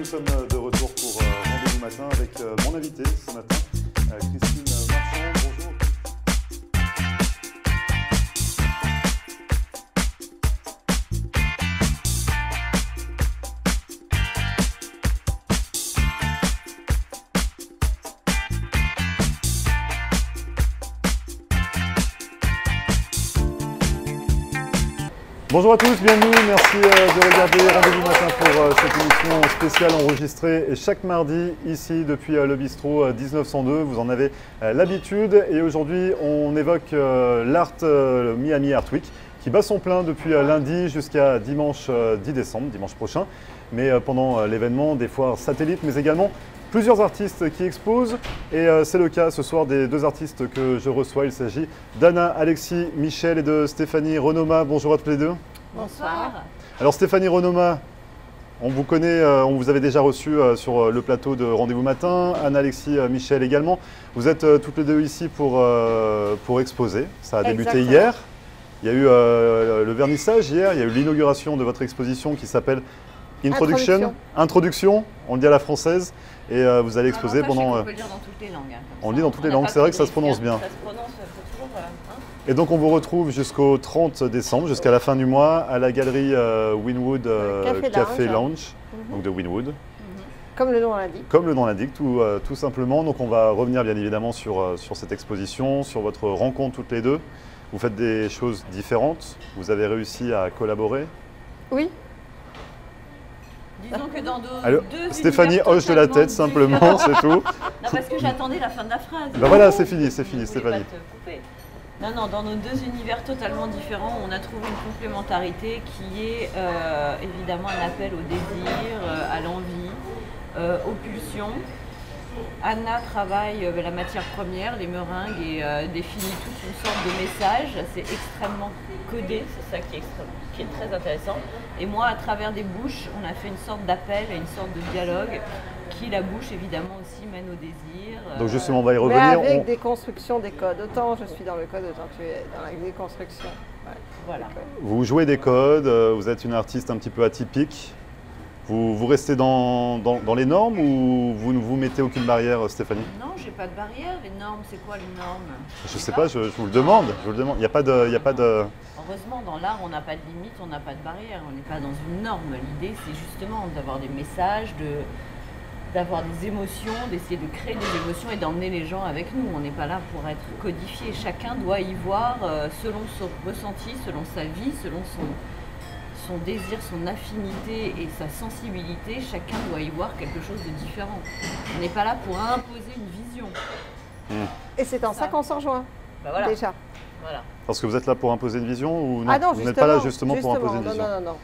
sommes de retour pour Rendez-vous matin avec mon invité ce matin, Christine Marchand. Bonjour. Bonjour à tous, bienvenue, merci de regarder Rendez-vous matin pour cette émission spéciale enregistrée chaque mardi ici depuis le bistrot 1902. Vous en avez l'habitude et aujourd'hui on évoque l'Art Miami Art Week qui bat son plein depuis lundi jusqu'à dimanche 10 décembre, dimanche prochain. Mais pendant l'événement, des foires satellites mais également plusieurs artistes qui exposent et c'est le cas ce soir des deux artistes que je reçois. Il s'agit d'Anna Alexis Michel et de Stéphanie Renoma. Bonjour à tous les deux. Bonsoir. Alors Stéphanie Renoma, on vous connaît, on vous avait déjà reçu sur le plateau de Rendez-vous matin. Anna Alexis Michel également. Vous êtes toutes les deux ici pour exposer. Ça a débuté hier. Il y a eu le vernissage hier, il y a eu l'inauguration de votre exposition qui s'appelle Introduction, on le dit à la française, et vous allez exposer pendant... On peut le dire dans toutes les langues. Hein, on le dit dans toutes les langues, c'est vrai que ça se prononce bien. Ça se prononce, faut toujours, et donc on vous retrouve jusqu'au 30 décembre, jusqu'à la fin du mois, à la galerie Winwood Café Lounge, donc de Winwood. Comme le nom l'indique. Comme le nom l'indique, tout simplement. Donc on va revenir bien évidemment sur cette exposition, sur votre rencontre toutes les deux. Vous faites des choses différentes, vous avez réussi à collaborer. Oui. Disons que dans Alors, deux Stéphanie hoche de la tête simplement, c'est tout. Non, parce que j'attendais la fin de la phrase. Ben voilà, c'est fini, Stéphanie. Non, dans nos deux univers totalement différents, on a trouvé une complémentarité qui est évidemment un appel au désir, à l'envie, aux pulsions. Anna travaille la matière première, les meringues, et définit toute une sorte de message. C'est extrêmement codé, c'est ça qui est très intéressant. Et moi, à travers des bouches, on a fait une sorte d'appel, une sorte de dialogue qui, la bouche, évidemment, aussi mène au désir. Donc justement, on va y revenir. Mais avec des constructions des codes. Autant je suis dans le code, autant tu es dans la déconstruction. Ouais. Voilà. Vous jouez des codes, vous êtes une artiste un petit peu atypique. Vous restez dans les normes ou vous ne vous mettez aucune barrière, Stéphanie? Non, j'ai pas de barrière. Les normes, c'est quoi les normes? Je sais pas, je vous le demande. Il n'y a pas de... Heureusement, dans l'art, on n'a pas de limite, on n'a pas de barrière. On n'est pas dans une norme. L'idée, c'est justement d'avoir des messages, d'avoir des émotions, d'essayer de créer des émotions et d'emmener les gens avec nous. On n'est pas là pour être codifié. Chacun doit y voir selon son ressenti, selon sa vie, selon son désir, son affinité et sa sensibilité. Chacun doit y voir quelque chose de différent. On n'est pas là pour imposer une vision. Et c'est en ça qu'on s'en rejoint, voilà. déjà. Voilà. Parce que vous êtes là pour imposer une vision ou non? Ah non, vous n'êtes pas là justement pour imposer une non, vision? Non.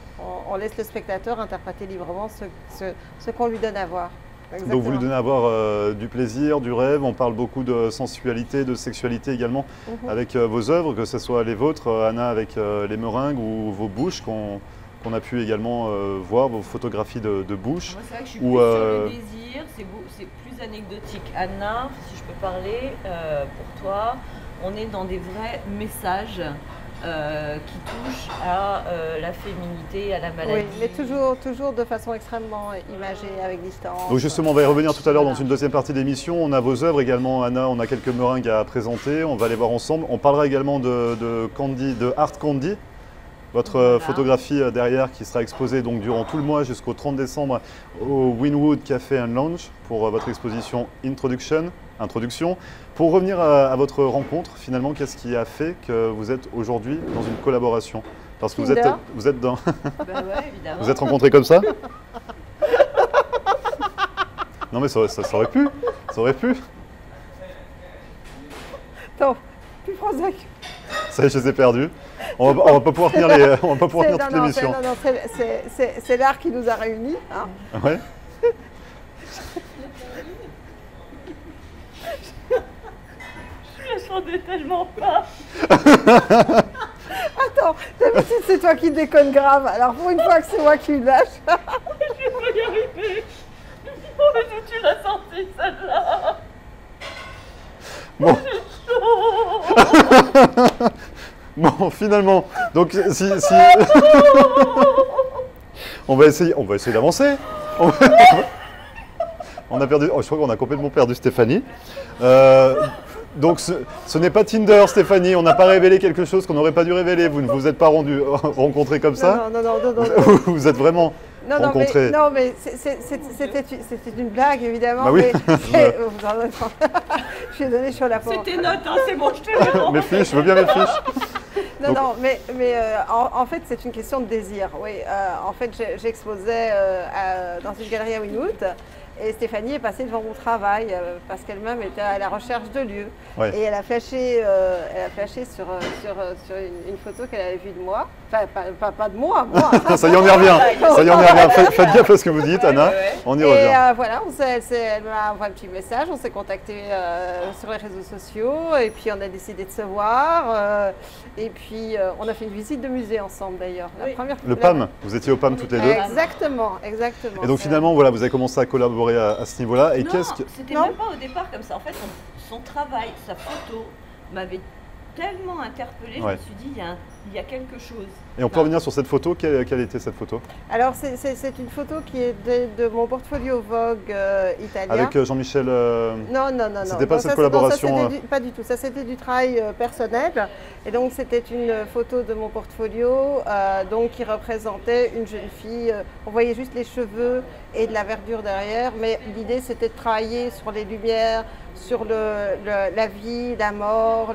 On laisse le spectateur interpréter librement ce qu'on lui donne à voir. Exactement. Donc vous lui donnez à voir du plaisir, du rêve, on parle beaucoup de sensualité, de sexualité également avec vos œuvres, que ce soit les vôtres, Anna avec les meringues ou vos bouches qu'on a pu également voir, vos photographies de bouche. Moi c'est vrai que je suis plus sur le désir, c'est plus anecdotique. Anna, si je peux parler pour toi, on est dans des vrais messages qui touche à la féminité, à la maladie. Oui, mais toujours de façon extrêmement imagée, avec distance. Donc justement, on va y revenir tout à l'heure dans une deuxième partie d'émission. On a vos œuvres également, Anna, on a quelques meringues à présenter, on va les voir ensemble. On parlera également de Art Candy, votre photographie derrière qui sera exposée donc durant tout le mois jusqu'au 30 décembre au Winwood Café and Lounge pour votre exposition Introduction. Pour revenir à votre rencontre, finalement, qu'est-ce qui a fait que vous êtes aujourd'hui dans une collaboration? Parce que vous êtes dans... évidemment. Vous êtes rencontrés comme ça? Non mais ça aurait pu. Ça aurait pu. Non, plus Prozac. Ça y est, je les ai perdus. On va pas pouvoir tenir toute l'émission. Non, c'est l'art qui nous a réunis. Hein. Ouais. Je m'attendais tellement pas. Attends, d'habitude c'est toi qui déconnes grave. Alors pour une fois que c'est moi qui me lâche. Je vais pas y arriver. Oh, mais tu l'as senti celle-là. Bon. J'ai chaud. Bon, finalement, donc si... on va essayer d'avancer. On a perdu, je crois qu'on a complètement perdu Stéphanie. Donc ce n'est pas Tinder, Stéphanie, on n'a pas révélé quelque chose qu'on n'aurait pas dû révéler. Vous ne vous êtes pas rencontrés comme ça? Non. Vous êtes vraiment rencontrés? Non, mais c'était une blague, évidemment. Bah oui. Mais, je suis donné sur la porte. C'est tes notes, hein, c'est bon, je te le Mes fiches, je veux bien mes fiches. Non, mais en fait, c'est une question de désir. Oui, en fait, j'exposais dans une galerie à Wynwood. Et Stéphanie est passée devant mon travail parce qu'elle-même était à la recherche de lieux. Ouais. Et elle a flashé sur une photo qu'elle avait vue de moi. Enfin, pas de moi. Ça y est, on y revient. Faites gaffe à ce que vous dites, Anna. On y revient. Et voilà, elle m'a envoyé un petit message, on s'est contacté sur les réseaux sociaux et puis on a décidé de se voir. Et puis on a fait une visite de musée ensemble d'ailleurs. Le PAM, vous étiez au PAM toutes les deux? Exactement. Et donc finalement, voilà, vous avez commencé à collaborer à ce niveau-là. Et c'était même pas au départ comme ça. En fait, son travail, sa photo m'avait tellement interpellée, je me suis dit, il y a quelque chose. Et on peut revenir sur cette photo. Quelle était cette photo? Alors, c'est une photo qui est de mon portfolio Vogue italien. Avec Jean-Michel Non. C'était pas cette collaboration Pas du tout. Ça, c'était du travail personnel. Et donc, c'était une photo de mon portfolio donc, qui représentait une jeune fille. On voyait juste les cheveux et de la verdure derrière. Mais l'idée, c'était de travailler sur les lumières, sur la vie, la mort,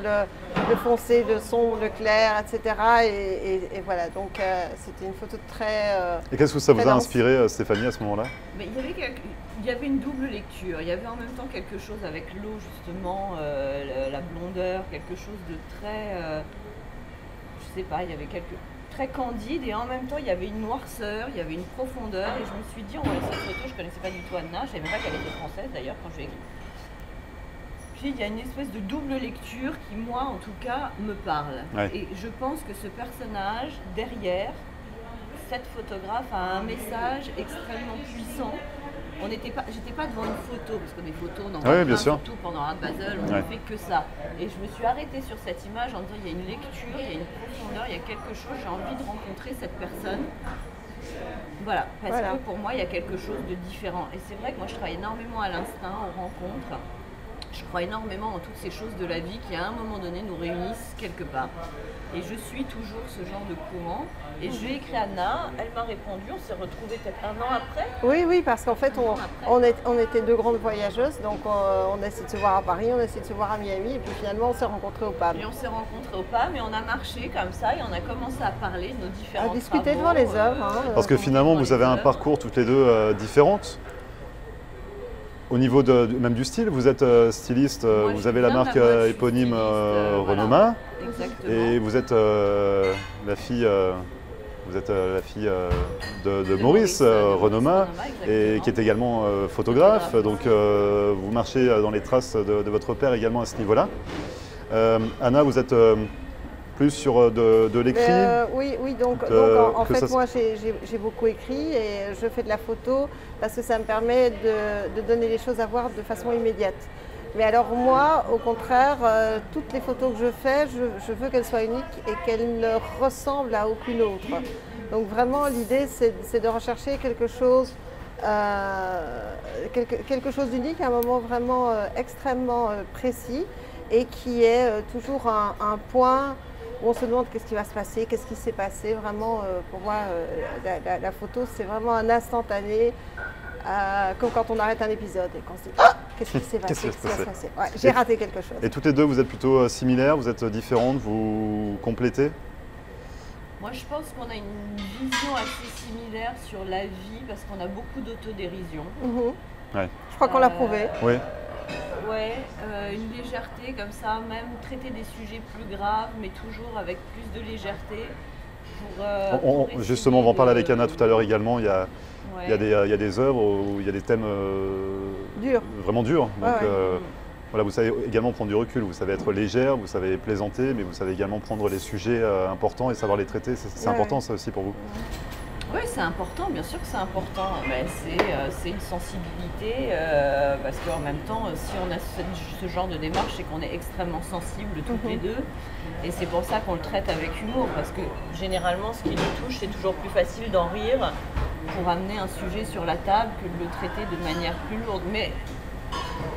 le foncé, le sombre, le clair, etc. Et voilà, donc c'était une photo très... Et qu'est-ce que ça vous a inspiré, Stéphanie, à ce moment-là? Il y avait une double lecture. Il y avait en même temps quelque chose avec l'eau, justement, la blondeur, quelque chose de très... je sais pas, il y avait très candide et en même temps, il y avait une noirceur, il y avait une profondeur. Et je me suis dit, en voyant cette photo, je ne connaissais pas du tout Anna, je ne savais même pas qu'elle était française d'ailleurs quand je l'ai écrite. Puis il y a une espèce de double lecture qui, moi, en tout cas, me parle. Ouais. Et je pense que ce personnage, derrière, cette photographe a un message extrêmement puissant. J'étais pas devant une photo, parce que mes photos, on en voit surtout pendant un puzzle, on ne fait que ça. Et je me suis arrêtée sur cette image en disant, il y a une lecture, il y a une profondeur, il y a quelque chose, j'ai envie de rencontrer cette personne. Voilà, parce que pour moi, il y a quelque chose de différent. Et c'est vrai que moi, je travaille énormément à l'instinct, aux rencontres. Je crois énormément en toutes ces choses de la vie qui, à un moment donné, nous réunissent quelque part. Et je suis toujours ce genre de courant. Et je lui ai écrit à Anna, elle m'a répondu, on s'est retrouvés peut-être un an après. Oui, parce qu'en fait, on était deux grandes voyageuses. Donc, on a essayé de se voir à Paris, on a essayé de se voir à Miami. Et puis finalement, on s'est rencontrés au PAM. Et on s'est rencontrés au PAM et on a marché comme ça. Et on a commencé à parler de nos différents à discuter devant les œuvres. Parce que finalement, vous avez un parcours toutes les deux différentes. Au niveau même du style, vous êtes styliste, moi, vous avez la marque éponyme Renoma, et vous êtes la fille, de Maurice Renoma, et qui est également photographe. Donc vous marchez dans les traces de votre père également à ce niveau-là. Anna, vous êtes plus sur de l'écrit? Oui, donc en fait, moi j'ai beaucoup écrit et je fais de la photo parce que ça me permet de donner les choses à voir de façon immédiate. Mais alors moi, au contraire, toutes les photos que je fais, je veux qu'elles soient uniques et qu'elles ne ressemblent à aucune autre. Donc vraiment, l'idée, c'est de rechercher quelque chose d'unique à un moment vraiment extrêmement précis et qui est toujours un point où on se demande qu'est-ce qui va se passer, qu'est-ce qui s'est passé. Vraiment, pour moi, la photo, c'est vraiment un instantané, comme quand on arrête un épisode et qu'on se dit « Ah, qu'est-ce qui s'est passé, j'ai raté quelque chose ». Et toutes les deux, vous êtes plutôt similaires, vous êtes différentes, vous complétez? Moi, je pense qu'on a une vision assez similaire sur la vie parce qu'on a beaucoup d'autodérision. Ouais. Je crois qu'on l'a prouvé. Oui. Ouais, une légèreté comme ça, même traiter des sujets plus graves, mais toujours avec plus de légèreté. Justement, on va en parler avec Anna tout à l'heure également. Il y a des œuvres où il y a des thèmes vraiment durs. Donc, voilà, vous savez également prendre du recul, vous savez être légère, vous savez plaisanter, mais vous savez également prendre les sujets importants et savoir les traiter. C'est important ça aussi pour vous? Oui, c'est important, bien sûr que c'est important. C'est une sensibilité parce qu'en même temps, si on a ce genre de démarche, c'est qu'on est extrêmement sensibles toutes les deux. Et c'est pour ça qu'on le traite avec humour, parce que généralement, ce qui nous touche, c'est toujours plus facile d'en rire pour amener un sujet sur la table que de le traiter de manière plus lourde. Mais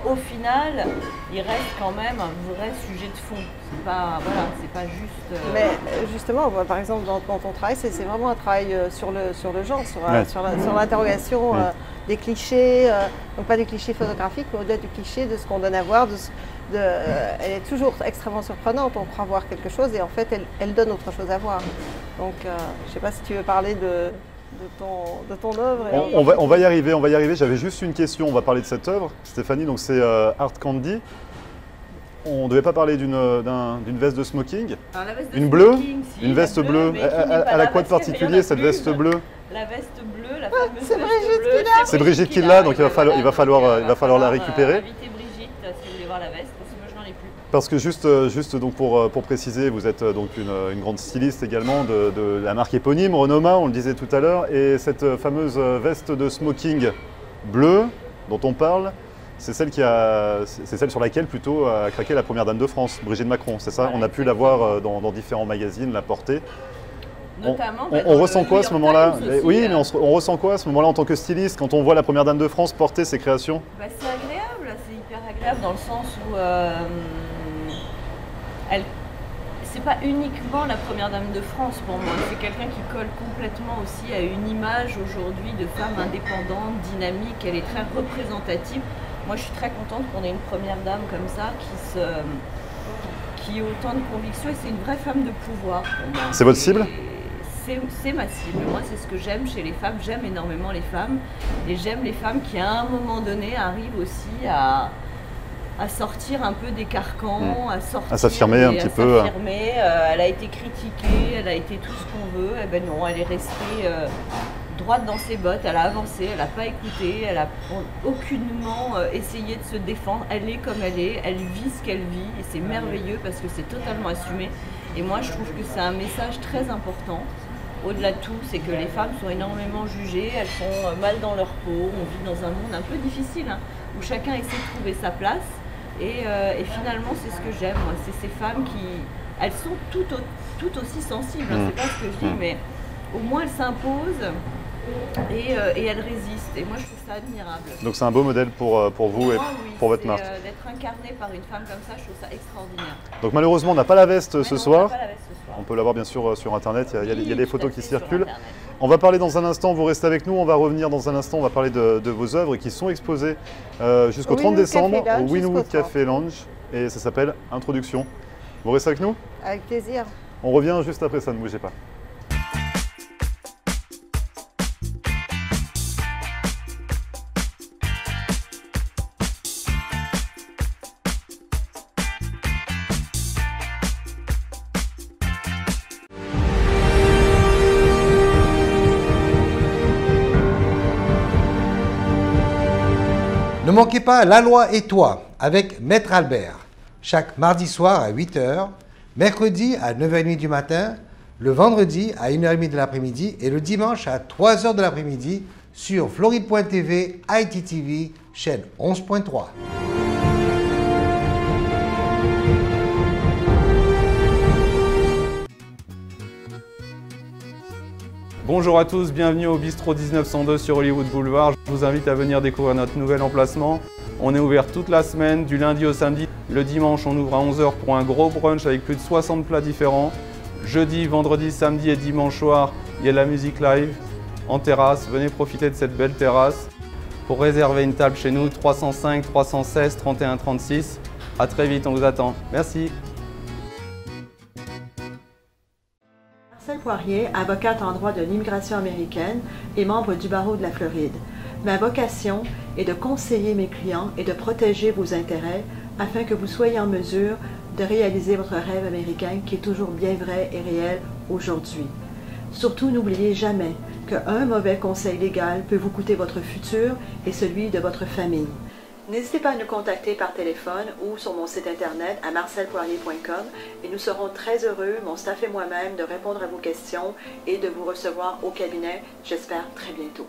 au final, il reste quand même un vrai sujet de fond. C'est pas, voilà, c'est pas juste. Mais justement, par exemple, dans ton travail, c'est vraiment un travail sur le genre, sur l'interrogation des clichés, donc pas des clichés photographiques, mais au-delà du cliché, de ce qu'on donne à voir. Elle est toujours extrêmement surprenante. On croit voir quelque chose et en fait, elle donne autre chose à voir. Donc, je ne sais pas si tu veux parler de ton œuvre. On va y arriver, J'avais juste une question, on va parler de cette œuvre. Stéphanie, donc c'est Art Candy. On ne devait pas parler d'une veste de smoking. Alors, la veste de une smoking, bleue, si, une veste bleue. Elle a quoi de particulier cette veste bleue? La veste bleue, la fameuse c'est veste Brigitte bleue. qui C'est Brigitte qui l'a, donc il va falloir la récupérer. Invitez Brigitte si vous voulez voir la veste, parce que moi je n'en ai plus. Parce que juste donc pour préciser, vous êtes donc une grande styliste également de la marque éponyme, Renoma, on le disait tout à l'heure, et cette fameuse veste de smoking bleue dont on parle, c'est celle sur laquelle plutôt a craqué la première dame de France, Brigitte Macron, c'est ça? Voilà, on a pu la voir dans différents magazines, la porter. Notamment, on ressent quoi à ce moment-là? Oui, mais on ressent quoi à ce moment-là en tant que styliste quand on voit la première dame de France porter ses créations? C'est agréable, c'est hyper agréable dans le sens où c'est pas uniquement la première dame de France pour moi, c'est quelqu'un qui colle complètement aussi à une image aujourd'hui de femme indépendante, dynamique, elle est très représentative. Moi je suis très contente qu'on ait une première dame comme ça qui ait autant de conviction et c'est une vraie femme de pouvoir pour moi. C'est votre cible? C'est ma cible. Moi, c'est ce que j'aime chez les femmes. J'aime énormément les femmes. Et j'aime les femmes qui, à un moment donné, arrivent aussi à sortir un peu des carcans, à s'affirmer un petit peu. Elle a été critiquée, elle a été tout ce qu'on veut. Eh ben non, elle est restée droite dans ses bottes. Elle a avancé, elle n'a pas écouté, elle n'a aucunement essayé de se défendre. Elle est comme elle est, elle vit ce qu'elle vit. Et c'est merveilleux parce que c'est totalement assumé. Et moi, je trouve que c'est un message très important. Au-delà de tout, c'est que les femmes sont énormément jugées, elles sont mal dans leur peau, on vit dans un monde un peu difficile, où chacun essaie de trouver sa place. Et finalement, c'est ce que j'aime, moi, c'est ces femmes elles sont tout aussi sensibles, c'est pas ce que je dis, mais au moins elles s'imposent et elles résistent. Et moi, je trouve ça admirable. Donc c'est un beau modèle pour vous et pour votre marque. D'être incarné par une femme comme ça, je trouve ça extraordinaire. Donc malheureusement, on n'a pas la veste ce soir. On n'a pas la veste ce soir. On peut la voir bien sûr sur Internet, il y a des photos qui circulent. Internet. On va parler dans un instant, vous restez avec nous, on va revenir dans un instant, on va parler de vos œuvres qui sont exposées jusqu'au 30 décembre au Wynwood Café Lounge et ça s'appelle Introduction. Vous restez avec nous? Avec plaisir. On revient juste après ça, ne bougez pas. Ne manquez pas La Loi et toi avec Maître Albert, chaque mardi soir à 8h, mercredi à 9h30 du matin, le vendredi à 1h30 de l'après-midi et le dimanche à 3h de l'après-midi sur Floride.tv, ITTV, chaîne 11.3. Bonjour à tous, bienvenue au Bistrot 1902 sur Hollywood Boulevard. Je vous invite à venir découvrir notre nouvel emplacement. On est ouvert toute la semaine, du lundi au samedi. Le dimanche, on ouvre à 11h pour un gros brunch avec plus de 60 plats différents. Jeudi, vendredi, samedi et dimanche soir, il y a de la musique live en terrasse. Venez profiter de cette belle terrasse. Pour réserver une table chez nous, 305 316 31 36. À très vite, on vous attend. Merci. Marcel Poirier, avocate en droit de l'immigration américaine et membre du barreau de la Floride. Ma vocation est de conseiller mes clients et de protéger vos intérêts afin que vous soyez en mesure de réaliser votre rêve américain qui est toujours bien vrai et réel aujourd'hui. Surtout, n'oubliez jamais qu'un mauvais conseil légal peut vous coûter votre futur et celui de votre famille. N'hésitez pas à nous contacter par téléphone ou sur mon site internet à marcelpoirier.com et nous serons très heureux, mon staff et moi-même, de répondre à vos questions et de vous recevoir au cabinet, j'espère très bientôt.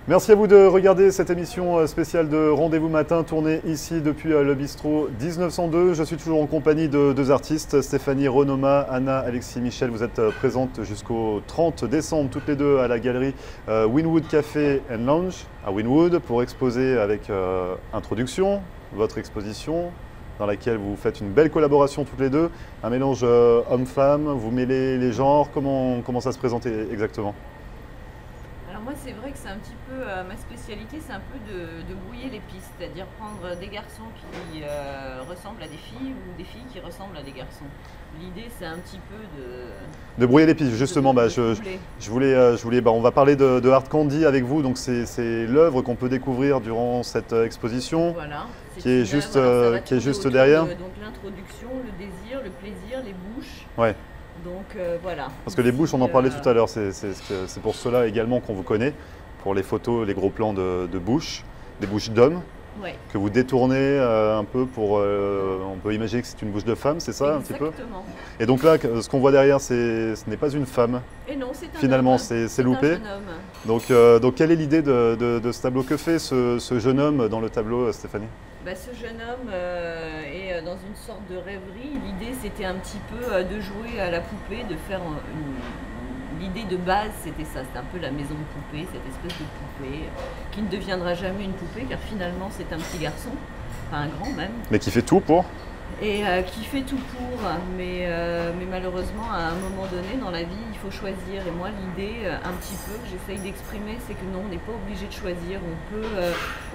Merci à vous de regarder cette émission spéciale de Rendez-vous Matin, tournée ici depuis le bistrot 1902. Je suis toujours en compagnie de deux artistes, Stéphanie Renoma, Anna Alexis Michel. Vous êtes présentes jusqu'au 30 décembre, toutes les deux à la galerie Winwood Café and Lounge à Winwood pour exposer avec introduction, votre exposition dans laquelle vous faites une belle collaboration toutes les deux, un mélange homme-femme, vous mêlez les genres, comment ça se présente exactement ? Alors moi c'est vrai que c'est un petit peu, ma spécialité c'est un peu de brouiller les pistes, c'est-à-dire prendre des garçons qui ressemblent à des filles ou des filles qui ressemblent à des garçons. L'idée c'est un petit peu de brouiller les pistes, justement. Je voulais on va parler de Hard Candy avec vous, donc c'est l'œuvre qu'on peut découvrir durant cette exposition, voilà, qui est juste derrière. Donc l'introduction, le désir, le plaisir, les bouches. Ouais. Donc voilà. Parce que les bouches, on en parlait tout à l'heure, c'est pour cela également qu'on vous connaît, pour les photos, les gros plans de bouches, des bouches d'hommes, ouais, que vous détournez un peu pour... on peut imaginer que c'est une bouche de femme, c'est ça? Exactement. Un petit peu? Et donc là, ce qu'on voit derrière, ce n'est pas une femme. Et non, c'est un Finalement, homme. c'est loupé. Un jeune homme. Donc quelle est l'idée de ce tableau? Que fait ce jeune homme dans le tableau, Stéphanie? Ce jeune homme est dans une sorte de rêverie. L'idée, c'était un petit peu de jouer à la poupée, de faire l'idée de base, c'était ça. C'était un peu la maison de poupée, cette espèce de poupée qui ne deviendra jamais une poupée, car finalement, c'est un petit garçon, enfin un grand même. Mais qui fait tout pour? Et qui fait tout pour, mais malheureusement, à un moment donné dans la vie, il faut choisir. Et moi, l'idée, un petit peu, que j'essaye d'exprimer, c'est que non, on n'est pas obligé de choisir.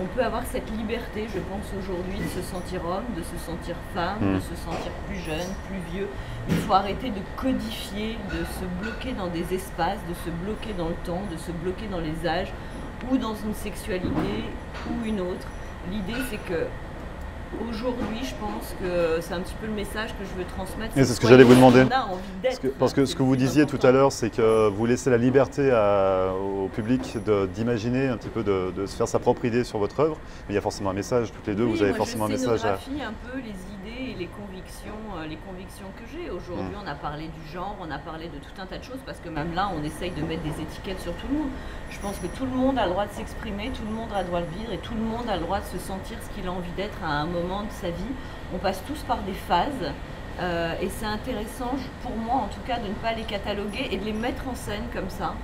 On peut avoir cette liberté, je pense, aujourd'hui, de se sentir homme, de se sentir femme, de se sentir plus jeune, plus vieux. Il faut arrêter de codifier, de se bloquer dans des espaces, de se bloquer dans le temps, de se bloquer dans les âges, ou dans une sexualité, ou une autre. L'idée, c'est que aujourd'hui, je pense que c'est un petit peu le message que je veux transmettre. Et c'est ce que j'allais vous demander. Parce que ce que vous disiez tout à l'heure, c'est que vous laissez la liberté au public d'imaginer un petit peu, de se faire sa propre idée sur votre œuvre. Mais il y a forcément un message, toutes les deux, vous avez forcément un message à... Je scénographie un peu les idées et les convictions que j'ai. Aujourd'hui, on a parlé du genre, on a parlé de tout un tas de choses, parce que même là, on essaye de mettre des étiquettes sur tout le monde. Je pense que tout le monde a le droit de s'exprimer, tout le monde a le droit de vivre, et tout le monde a le droit de se sentir ce qu'il a envie d'être à un moment de sa vie. On passe tous par des phases et c'est intéressant pour moi en tout cas de ne pas les cataloguer et de les mettre en scène comme ça,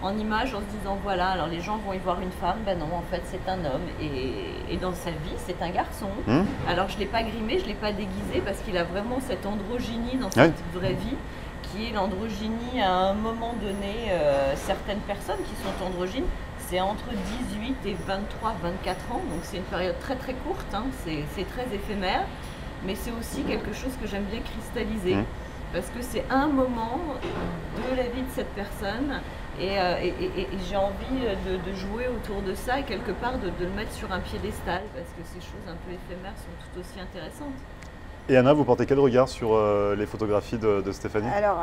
en image, en se disant voilà, alors les gens vont y voir une femme, ben non, en fait c'est un homme et dans sa vie c'est un garçon. Alors je ne l'ai pas grimé, je ne l'ai pas déguisé parce qu'il a vraiment cette androgynie dans cette vraie vie, qui est l'androgynie à un moment donné. Certaines personnes qui sont androgynes, c'est entre 18 et 23, 24 ans, donc c'est une période très très courte, hein. C'est très éphémère, mais c'est aussi quelque chose que j'aime bien cristalliser, parce que c'est un moment de la vie de cette personne, et j'ai envie de jouer autour de ça, et quelque part de le mettre sur un piédestal, parce que ces choses un peu éphémères sont tout aussi intéressantes. Et Anna, vous portez quel regard sur les photographies de Stéphanie? Alors,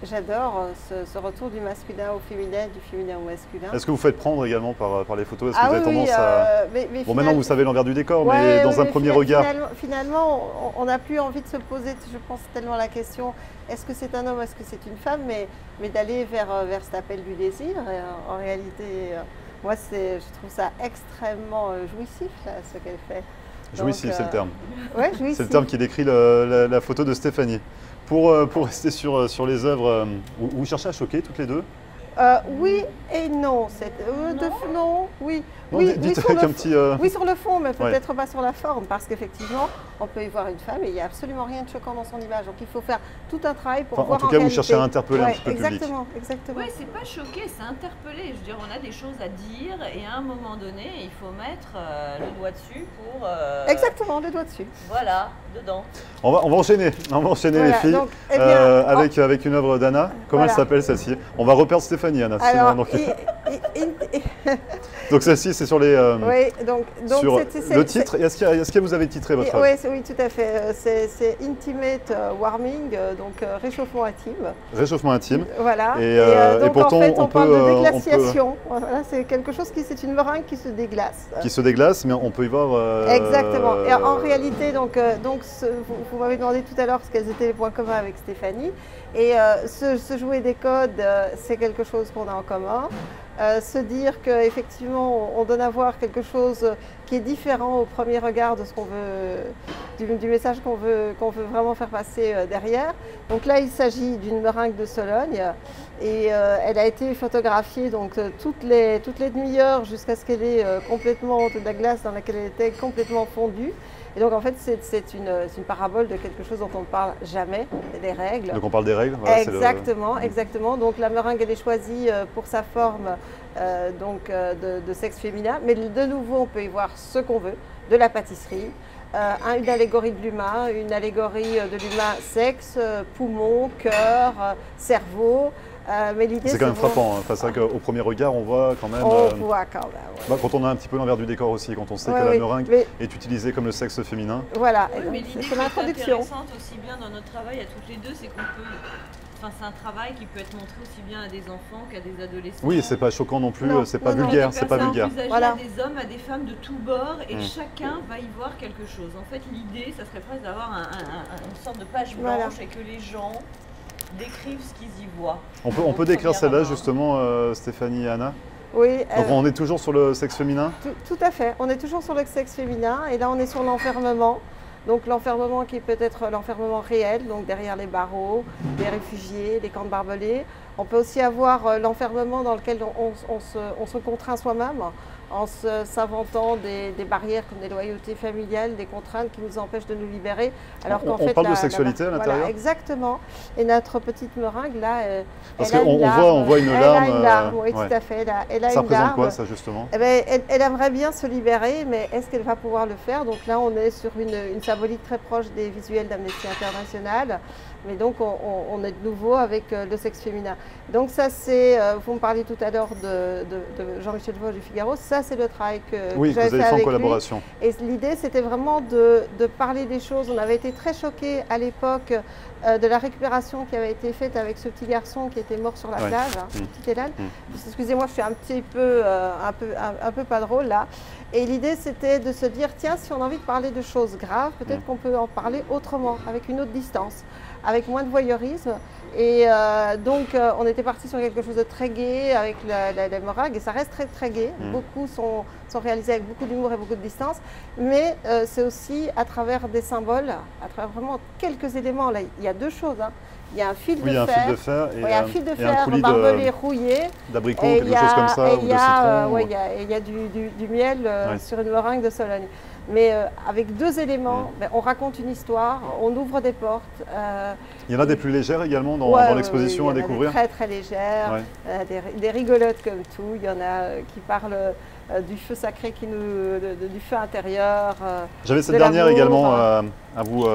j'adore ce retour du masculin au féminin, du féminin au masculin. Est-ce que vous faites prendre également par les photos? Est-ce que vous avez oui, tendance à... Bon, maintenant vous savez l'envers du décor, mais dans un premier regard... Finalement, on n'a plus envie de se poser, je pense, tellement la question, est-ce que c'est un homme, est-ce que c'est une femme, mais d'aller vers cet appel du désir. Et en réalité, moi, je trouve ça extrêmement jouissif, là, ce qu'elle fait. Jouissif, c'est le terme. Ouais, jouissif. C'est le terme qui décrit la photo de Stéphanie. Pour rester sur les œuvres, vous cherchez à choquer toutes les deux? Oui et non. Non, oui. Non, oui, dites avec un petit... Oui, sur le fond, mais peut-être pas sur la forme, parce qu'effectivement, on peut y voir une femme et il n'y a absolument rien de choquant dans son image. Donc il faut faire tout un travail pour voir en tout cas, réalité. vous cherchez à interpeller un petit peu le public. Exactement. Oui, c'est pas choquer, c'est interpeller. Je veux dire, on a des choses à dire et à un moment donné, il faut mettre le doigt dessus pour... Exactement, le doigt dessus. Voilà, dedans. On va enchaîner, voilà, les filles, donc, avec une œuvre d'Anna. Comment elle s'appelle celle-ci? On va reperdre Stéphanie, Anna. Alors, sinon, donc celle-ci, c'est sur les... oui, donc sur le titre. Est-ce que vous avez titré votre œuvre? Oui, tout à fait. C'est Intimate Warming, donc réchauffement intime. Réchauffement intime. Voilà. Et pourtant, en fait, on parle de déglaciation. Voilà, c'est quelque chose c'est une meringue qui se déglace. Qui se déglace, mais on peut y voir... Exactement. Et en réalité, vous m'avez demandé tout à l'heure quels étaient les points communs avec Stéphanie. Et se jouer des codes, c'est quelque chose qu'on a en commun. se dire qu'effectivement on donne à voir quelque chose qui est différent au premier regard de ce qu'on veut, du message qu'on veut vraiment faire passer derrière. Donc là il s'agit d'une meringue de Sologne et elle a été photographiée donc toutes les demi-heures jusqu'à ce qu'elle ait complètement de la glace dans laquelle elle était complètement fondue. Et donc en fait c'est une parabole de quelque chose dont on ne parle jamais, des règles. Donc on parle des règles, voilà, exactement, exactement. Donc la meringue elle est choisie pour sa forme de sexe féminin, mais de nouveau on peut y voir ce qu'on veut, de la pâtisserie, une allégorie de l'humain, une allégorie de l'humain sexe, poumon, cœur, cerveau. Mais l'idée c'est quand même frappant, hein. Enfin, c'est vrai qu'au premier regard on voit quand même. On voit quand même. Ouais. Bah, quand on a un petit peu l'envers du décor aussi, quand on sait que la meringue est utilisée comme le sexe féminin. Voilà, oui, mais l'idée qui est intéressante aussi bien dans notre travail à toutes les deux, c'est qu'on peut. Enfin, c'est un travail qui peut être montré aussi bien à des enfants qu'à des adolescents. Oui, c'est pas choquant non plus, c'est pas vulgaire, c'est pas vulgaire. Voilà. À des hommes, à des femmes de tous bords, et chacun va y voir quelque chose. En fait, l'idée, ça serait presque d'avoir une sorte de page blanche et que les gens décrivent ce qu'ils y voient. On peut décrire celle-là justement, Stéphanie et Anna? Oui. Donc on est toujours sur le sexe féminin? Tout à fait, on est toujours sur le sexe féminin et là on est sur l'enfermement. Donc l'enfermement qui peut être l'enfermement réel, donc derrière les barreaux, les réfugiés, les camps de barbelés. On peut aussi avoir l'enfermement dans lequel on se contraint soi-même en s'inventant des barrières comme des loyautés familiales, des contraintes qui nous empêchent de nous libérer. Alors qu'en fait, parle de sexualité à l'intérieur. Voilà, exactement. Et notre petite meringue là, parce qu'on voit une larme. Elle a une larme, oui, tout à fait. Elle a ça une représente larme. quoi ça justement? Eh bien, elle aimerait bien se libérer, mais est-ce qu'elle va pouvoir le faire? Donc là, on est sur une symbolique très proche des visuels d'Amnesty International. Mais donc, on est de nouveau avec le sexe féminin. Donc ça, c'est, vous me parliez tout à l'heure de Jean-Michel Vauche du Figaro, ça c'est le travail que j'avais fait en avec collaboration. Lui. Et l'idée, c'était vraiment de parler des choses. On avait été très choqués à l'époque de la récupération qui avait été faite avec ce petit garçon qui était mort sur la plage, petit Elan. Excusez-moi, je suis un petit peu, un peu pas drôle là. Et l'idée, c'était de se dire, tiens, si on a envie de parler de choses graves, peut-être qu'on peut en parler autrement, avec une autre distance, avec moins de voyeurisme. Et donc, on était parti sur quelque chose de très gai avec la meringue, et ça reste très, très gai. Beaucoup sont réalisés avec beaucoup d'humour et beaucoup de distance. Mais c'est aussi à travers des symboles, à travers vraiment quelques éléments. Là, il y a deux choses. Hein. Il y a un fil de fer, et un fil de fer barbelé rouillé, d'abricot, quelque chose comme ça, ou de citron. Il y a du miel sur une meringue de Sologne. Mais avec deux éléments, on raconte une histoire, on ouvre des portes. Il y en a des plus légères également dans l'exposition à découvrir? Il y en a des très très légères, des rigolotes comme tout. Il y en a qui parlent du feu sacré, du feu intérieur. J'avais cette dernière également à vous...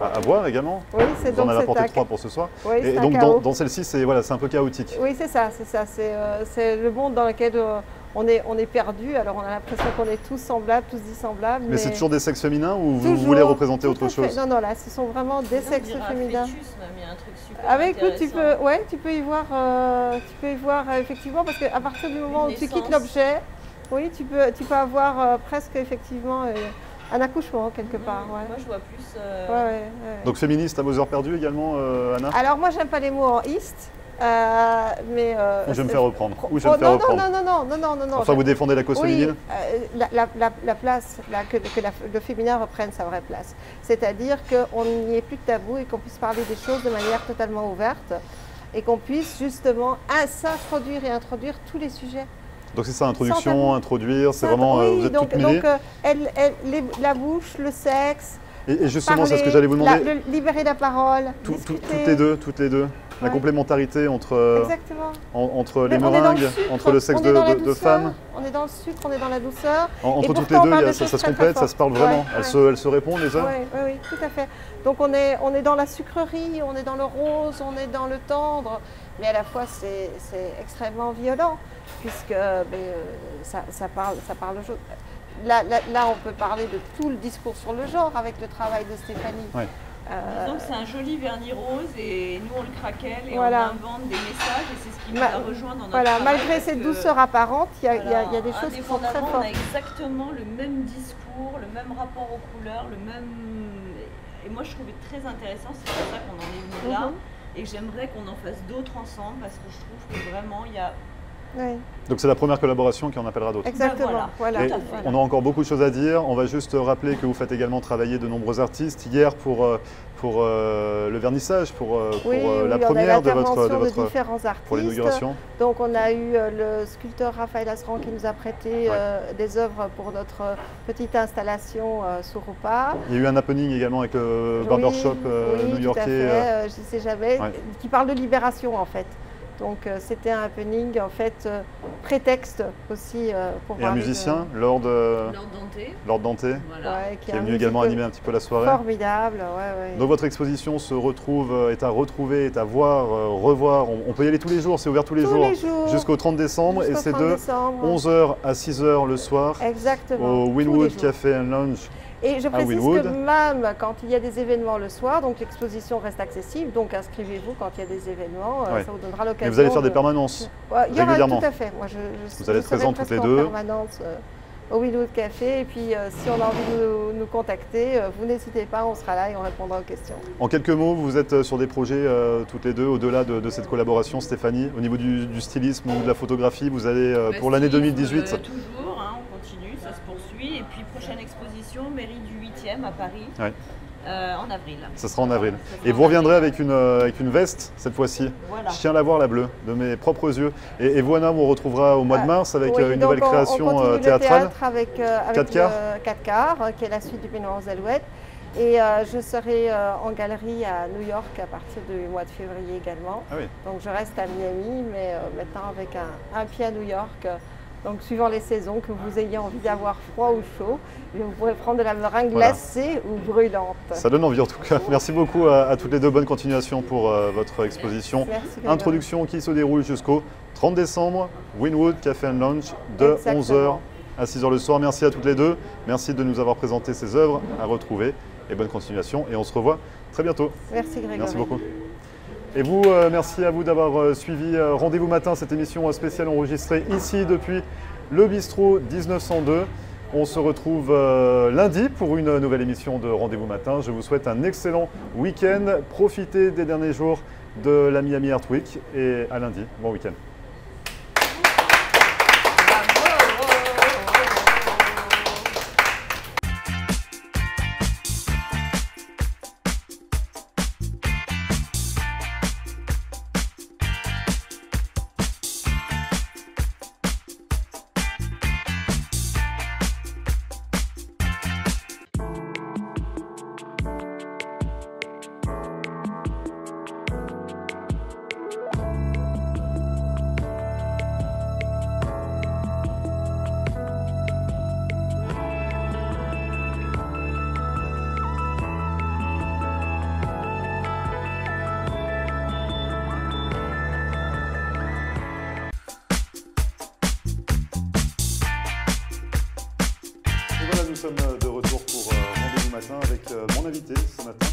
à voir également. Oui, c'est donc. Vous en avez apporté 3 pour ce soir. Oui, et donc dans celle-ci, c'est un peu chaotique. Oui, c'est ça. C'est le monde dans lequel on est perdu. Alors on a l'impression qu'on est tous semblables, tous dissemblables. Mais c'est toujours des sexes féminins ou vous voulez représenter autre chose? Non, là, ce sont vraiment des sexes féminins. Il y a un truc super intéressant. Tu peux y voir, effectivement, parce qu'à partir du moment où tu quittes l'objet, oui, tu peux avoir presque effectivement. Un accouchement, quelque part. Moi, je vois plus... Donc féministe à vos heures perdues également, Anna? Alors moi, j'aime pas les mots en "ist", mais... Ou je vais me faire reprendre. Non. Enfin, vous défendez la cause féminine? La place, que le féminin reprenne sa vraie place. C'est-à-dire qu'on n'y ait plus de tabou et qu'on puisse parler des choses de manière totalement ouverte et qu'on puisse justement s'introduire et introduire tous les sujets. Donc c'est ça, introduction, introduire, c'est vraiment, vous êtes toutes mêlées. Donc la bouche, le sexe, et justement, c'est ce que j'allais vous demander. Libérer la parole, toutes les deux, la complémentarité entre les meringues, entre le sexe de femmes. On est dans le sucre, on est dans la douceur. Entre toutes les deux, ça se complète, ça se parle vraiment, elles se répondent les uns. Oui, tout à fait. Donc on est dans la sucrerie, on est dans le rose, on est dans le tendre, mais à la fois c'est extrêmement violent, puisque ça parle de choses. Là, on peut parler de tout le discours sur le genre avec le travail de Stéphanie. Ouais. Disons que c'est un joli vernis rose et nous on le craquelle et on invente des messages et c'est ce qui nous a rejoint dans notre travail. Malgré cette douceur apparente, il y a des choses qui sont très fortes. On a exactement le même discours, le même rapport aux couleurs, le même... Et moi je trouvais très intéressant, c'est pour ça qu'on en est venu là. Et j'aimerais qu'on en fasse d'autres ensemble parce que je trouve que vraiment il y a Oui. Donc c'est la première collaboration qui en appellera d'autres. Exactement. Voilà. Et on a encore beaucoup de choses à dire. On va juste rappeler que vous faites également travailler de nombreux artistes. Hier pour le vernissage, pour la première de votre différents artistes. Pour l'inauguration. Donc on a eu le sculpteur Raphaël Asseran qui nous a prêté des œuvres pour notre petite installation sur Rupa. Il y a eu un happening également avec le barbershop new-yorkais. Je ne sais jamais, qui parle de libération en fait. Donc c'était un happening, en fait, prétexte aussi pour Et un musicien, Lord Dante, voilà. qui est venu également animer un petit peu la soirée. Formidable, ouais. Donc votre exposition se retrouve, est à retrouver, est à voir, revoir. On peut y aller tous les jours, c'est ouvert tous les jours. Jusqu'au 30 décembre. Et c'est de 11h à 6h le soir. Exactement. Au Wynwood Café and Lounge. Et je précise que même quand il y a des événements le soir, donc l'exposition reste accessible, donc inscrivez-vous quand il y a des événements, ça vous donnera l'occasion. Mais vous allez faire des permanences régulièrement. Tout à fait. Moi, vous allez être présents toutes les deux. En permanence au Wynwood Café, et puis si on a envie de nous contacter, vous n'hésitez pas, on sera là et on répondra aux questions. En quelques mots, vous êtes sur des projets toutes les deux, au-delà de cette collaboration, Stéphanie, au niveau du stylisme ou de la photographie, vous allez pour l'année 2018 toujours, on continue, ça se poursuit. Et puis prochaine exposition, mairie du 8e à Paris, en avril. Ça sera en avril. Et vous reviendrez avec une veste cette fois-ci. Voilà. Je tiens à la voir, la bleue, de mes propres yeux. Et vous, Anna, on retrouvera au mois de mars avec une nouvelle création on théâtrale. Le théâtre avec 4 quarts, qui est la suite du Benoît aux Alouettes. Et je serai en galerie à New York à partir du mois de février également. Ah oui. Donc je reste à Miami, mais maintenant avec un pied à New York. Donc suivant les saisons, que vous ayez envie d'avoir froid ou chaud, vous pourrez prendre de la meringue glacée ou brûlante. Ça donne envie en tout cas. Merci beaucoup à toutes les deux. Bonne continuation pour votre exposition. Merci, Introduction qui se déroule jusqu'au 30 décembre, Wynwood Café and Lounge de 11h à 6h le soir. Merci à toutes les deux. Merci de nous avoir présenté ces œuvres à retrouver et bonne continuation. Et on se revoit très bientôt. Merci Grégory. Merci beaucoup. Et vous, merci à vous d'avoir suivi Rendez-vous Matin, cette émission spéciale enregistrée ici depuis le bistrot 1902. On se retrouve lundi pour une nouvelle émission de Rendez-vous Matin. Je vous souhaite un excellent week-end. Profitez des derniers jours de la Miami Art Week et à lundi. Bon week-end. Nous sommes de retour pour Rendez-vous Matin avec mon invité ce matin,